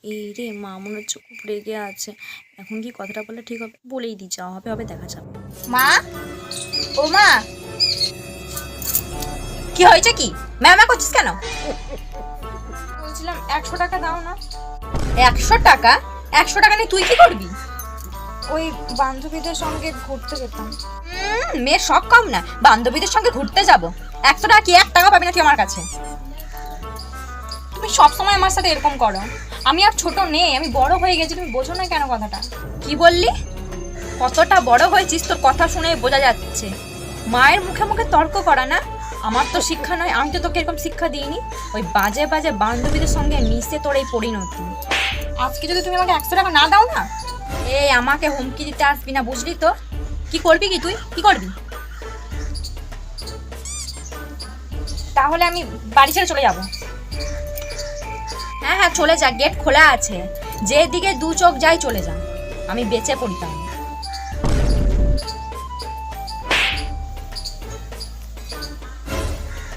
এই রে, মা মনে হচ্ছে খুব রেগে আছে। এখন কি কথাটা বললে ঠিক হবে? বলেই দিই, যা হবে হবে, দেখা যাবে। মা, ও মা, কি হয়েছে? কি ম্যামা করছিস কেন? বলছিলাম 100 টাকা দাও না। 100 টাকা? 100 টাকা নিয়ে তুই কি করবি? ওই বান্ধবীদের সঙ্গে ঘুরতে যেতাম। মেয়ের শখ কম না, বান্ধবীদের সঙ্গে ঘুরতে যাব। 100 টাকা কি 1 টাকা পাবি না তুই আমার কাছে? তুমি সবসময় আমার সাথে এরকম করো। আমি আর ছোট নেই, আমি বড় হয়ে গেছি, তুমি বোঝো না কেন কথাটা? কি বললি? কতটা বড় হয়েছিস তোর কথা শুনে বোঝা যাচ্ছে। মায়ের মুখে মুখে তর্ক করা না, আমার তো শিক্ষা নয়। আমি তো তোকে এরকম শিক্ষা দিইনি। ওই বাজে বাজে বান্ধবীদের সঙ্গে মিশে তোর এই পরিণতি। আজকে যদি তুমি আমাকে 100 টাকা না দাও না। এই আমাকে হুমকি দিতে আসবি না, বুঝলি তো? কি করবি? কি তুই কি করবি? তাহলে আমি বাড়ি ছেড়ে চলে যাব। হ্যাঁ হ্যাঁ, চলে যা, গেট খোলা আছে। যেদিকে দু চোখ যাই চলে যা, আমি বেঁচে পড়ি তাহলে।